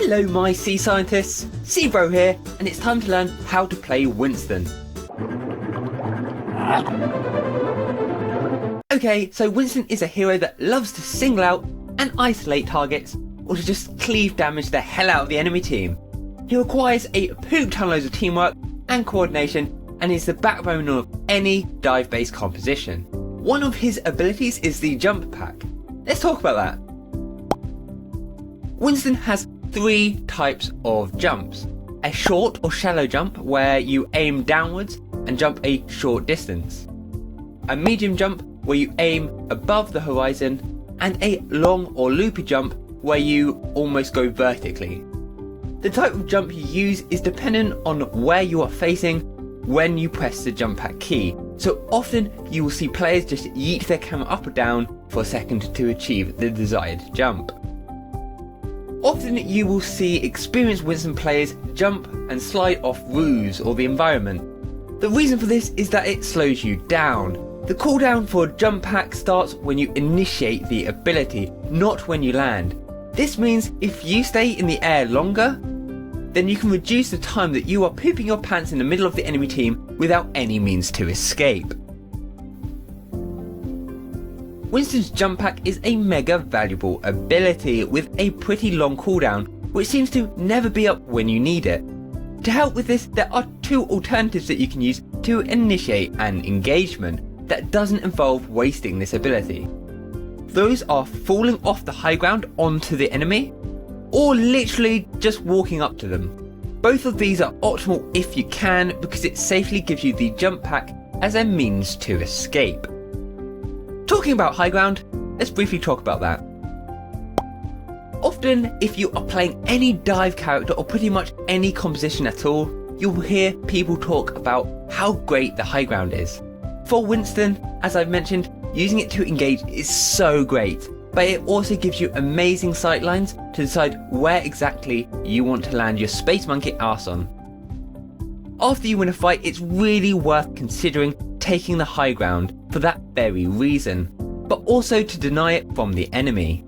Hello my sea scientists, Seabro here, and it's time to learn how to play Winston. Okay, so Winston is a hero that loves to single out and isolate targets, or to just cleave damage the hell out of the enemy team. He requires a poop ton loads of teamwork and coordination, and is the backbone of any dive-based composition. One of his abilities is the jump pack. Let's talk about that. Winston has 3 types of jumps. A short or shallow jump where you aim downwards and jump a short distance. A medium jump where you aim above the horizon, and a long or loopy jump where you almost go vertically. The type of jump you use is dependent on where you are facing when you press the jump pack key. So often you will see players just yeet their camera up or down for a second to achieve the desired jump. Often you will see experienced Winston players jump and slide off roofs or the environment. The reason for this is that it slows you down. The cooldown for a jump pack starts when you initiate the ability, not when you land. This means if you stay in the air longer, then you can reduce the time that you are pooping your pants in the middle of the enemy team without any means to escape. Winston's jump pack is a mega valuable ability with a pretty long cooldown, which seems to never be up when you need it. To help with this, there are 2 alternatives that you can use to initiate an engagement that doesn't involve wasting this ability. Those are falling off the high ground onto the enemy, or literally just walking up to them. Both of these are optimal if you can, because it safely gives you the jump pack as a means to escape. Talking about high ground, let's briefly talk about that. Often, if you are playing any dive character or pretty much any composition at all, you'll hear people talk about how great the high ground is. For Winston, as I've mentioned, using it to engage is so great, but it also gives you amazing sightlines to decide where exactly you want to land your space monkey ass on. After you win a fight, it's really worth considering taking the high ground for that very reason, but also to deny it from the enemy.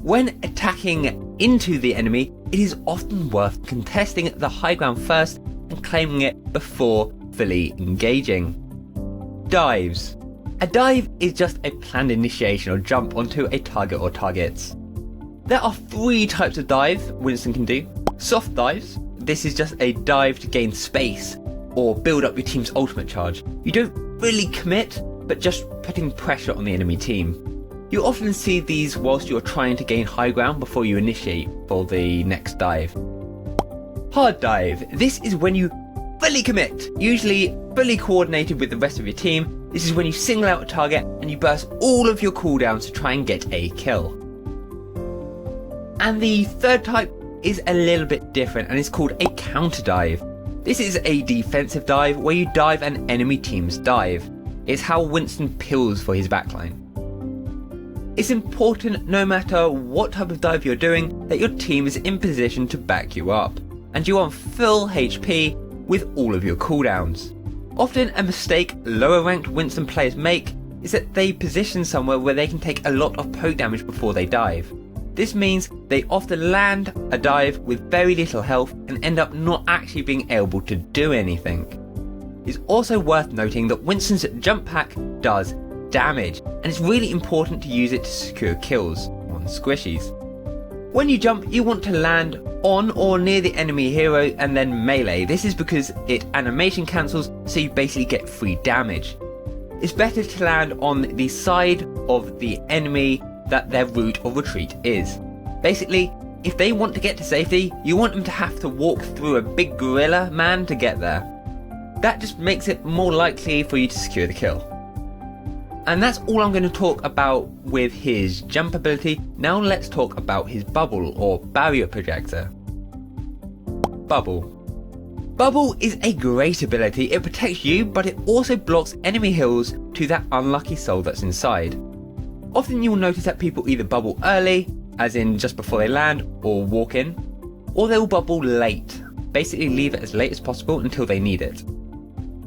When attacking into the enemy, it is often worth contesting the high ground first and claiming it before fully engaging. Dives. A dive is just a planned initiation or jump onto a target or targets. There are 3 types of dive Winston can do. Soft dives. This is just a dive to gain space or build up your team's ultimate charge. You don't really commit, but just putting pressure on the enemy team. You often see these whilst you're trying to gain high ground before you initiate for the next dive. Hard dive. This is when you fully commit, usually fully coordinated with the rest of your team. This is when you single out a target and you burst all of your cooldowns to try and get a kill. And the third type is a little bit different, and it's called a counter dive. This is a defensive dive where you dive an enemy team's dive. It's how Winston pills for his backline. It's important, no matter what type of dive you're doing, that your team is in position to back you up, and you're on full HP with all of your cooldowns. Often a mistake lower ranked Winston players make is that they position somewhere where they can take a lot of poke damage before they dive. This means they often land a dive with very little health and end up not actually being able to do anything. It's also worth noting that Winston's jump pack does damage, and it's really important to use it to secure kills on squishies. When you jump, you want to land on or near the enemy hero and then melee. This is because it animation cancels, so you basically get free damage. It's better to land on the side of the enemy that their route of retreat is. Basically, if they want to get to safety, you want them to have to walk through a big gorilla man to get there. That just makes it more likely for you to secure the kill. And that's all I'm going to talk about with his jump ability. Now let's talk about his bubble or barrier projector. Bubble. Bubble is a great ability. It protects you, but it also blocks enemy heals to that unlucky soul that's inside. Often you'll notice that people either bubble early, as in just before they land or walk in, or they'll bubble late, basically leave it as late as possible until they need it.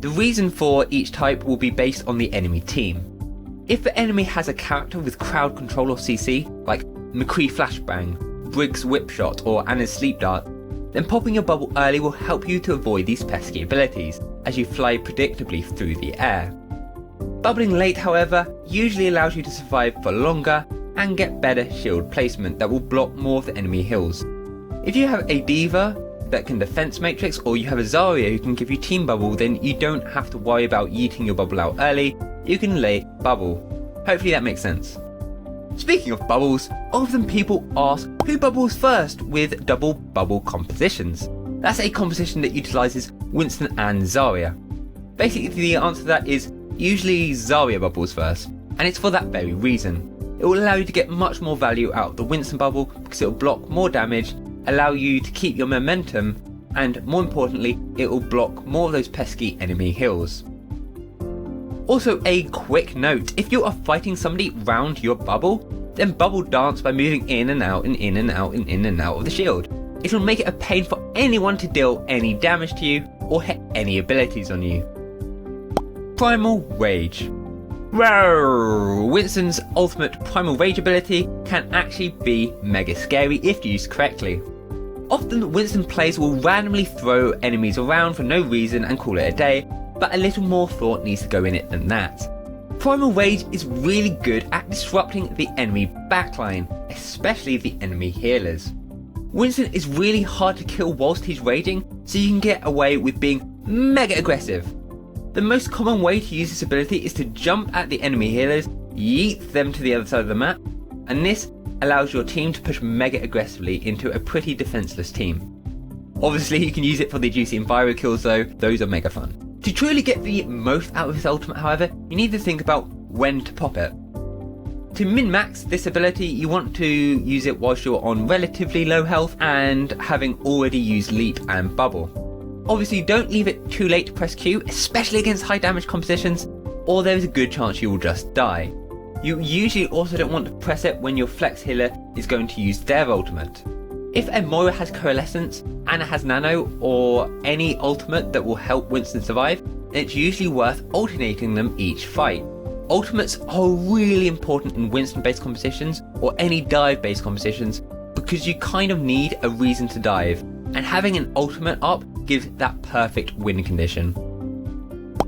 The reason for each type will be based on the enemy team. If the enemy has a character with crowd control or CC, like McCree Flashbang, Briggs Whip Shot or Anna's Sleep Dart, then popping your bubble early will help you to avoid these pesky abilities, as you fly predictably through the air. Bubbling late, however, usually allows you to survive for longer and get better shield placement that will block more of the enemy heals. If you have a D.Va that can defense matrix, or you have a Zarya who can give you team bubble, then you don't have to worry about yeeting your bubble out early, you can late bubble. Hopefully that makes sense. Speaking of bubbles, often people ask who bubbles first with double bubble compositions. That's a composition that utilises Winston and Zarya. Basically the answer to that is usually Zarya bubbles first, and it's for that very reason. It will allow you to get much more value out of the Winston bubble because it will block more damage, allow you to keep your momentum, and more importantly, it will block more of those pesky enemy heals. Also a quick note, if you are fighting somebody round your bubble, then bubble dance by moving in and out and in and out and in and out of the shield. It will make it a pain for anyone to deal any damage to you or hit any abilities on you. Primal Rage. Whoa! Winston's ultimate Primal Rage ability can actually be mega scary if used correctly. Often Winston players will randomly throw enemies around for no reason and call it a day, but a little more thought needs to go in it than that. Primal Rage is really good at disrupting the enemy backline, especially the enemy healers. Winston is really hard to kill whilst he's raging, so you can get away with being mega aggressive. The most common way to use this ability is to jump at the enemy healers, yeet them to the other side of the map, and this allows your team to push mega aggressively into a pretty defenseless team. Obviously you can use it for the juicy enviro kills though, those are mega fun. To truly get the most out of this ultimate however, you need to think about when to pop it. To min-max this ability, you want to use it whilst you're on relatively low health and having already used leap and bubble. Obviously don't leave it too late to press Q, especially against high damage compositions, or there is a good chance you will just die. You usually also don't want to press it when your flex healer is going to use their ultimate. If a Moira has Coalescence, Anna has Nano, or any ultimate that will help Winston survive, then it's usually worth alternating them each fight. Ultimates are really important in Winston based compositions or any dive based compositions because you kind of need a reason to dive, and having an ultimate up gives that perfect win condition.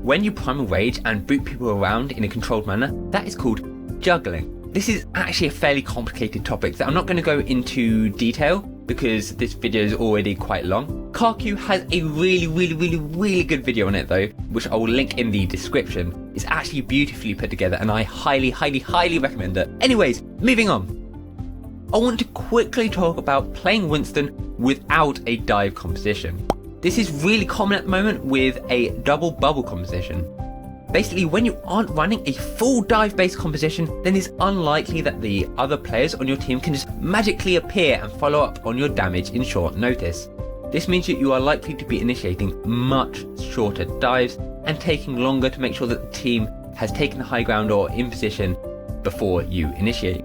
When you Primal Rage and boot people around in a controlled manner, that is called juggling. This is actually a fairly complicated topic that I'm not going to go into detail because this video is already quite long. Karq has a really good video on it though, which I will link in the description. It's actually beautifully put together and I highly recommend it. Anyways, moving on. I want to quickly talk about playing Winston without a dive composition. This is really common at the moment with a double bubble composition. Basically, when you aren't running a full dive based composition, then it's unlikely that the other players on your team can just magically appear and follow up on your damage in short notice. This means that you are likely to be initiating much shorter dives and taking longer to make sure that the team has taken the high ground or in position before you initiate.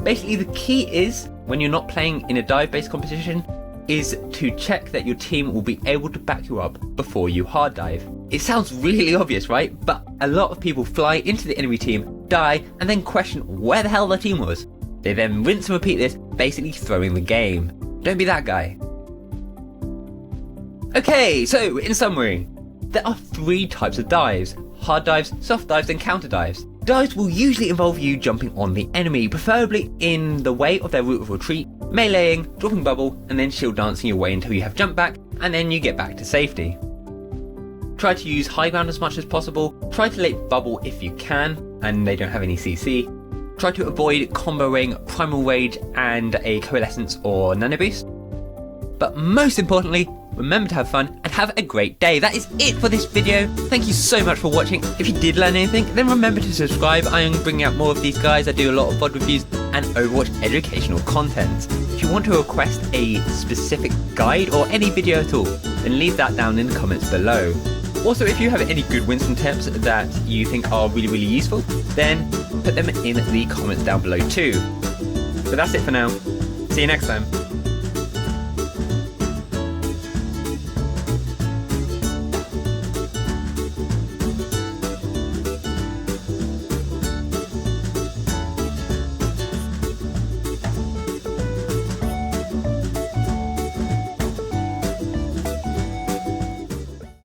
Basically, the key is, when you're not playing in a dive based competition, is to check that your team will be able to back you up before you hard dive. It sounds really obvious, right? But a lot of people fly into the enemy team, die, and then question where the hell their team was. They then rinse and repeat this, basically throwing the game. Don't be that guy. Okay, so in summary, there are 3 types of dives: hard dives, soft dives, and counter dives. Dives will usually involve you jumping on the enemy, preferably in the way of their route of retreat, meleeing, dropping bubble, and then shield dancing your way until you have jumped back, and then you get back to safety. Try to use high ground as much as possible, try to late bubble if you can, and they don't have any CC. Try to avoid comboing Primal Rage and a Coalescence or Nano Boost. But most importantly, remember to have fun and have a great day. That is it for this video. Thank you so much for watching. If you did learn anything, then remember to subscribe. I am bringing out more of these guys. I do a lot of VOD reviews and Overwatch educational content. If you want to request a specific guide or any video at all, then leave that down in the comments below. Also, if you have any good Winston tips that you think are really useful, then put them in the comments down below too. But that's it for now. See you next time.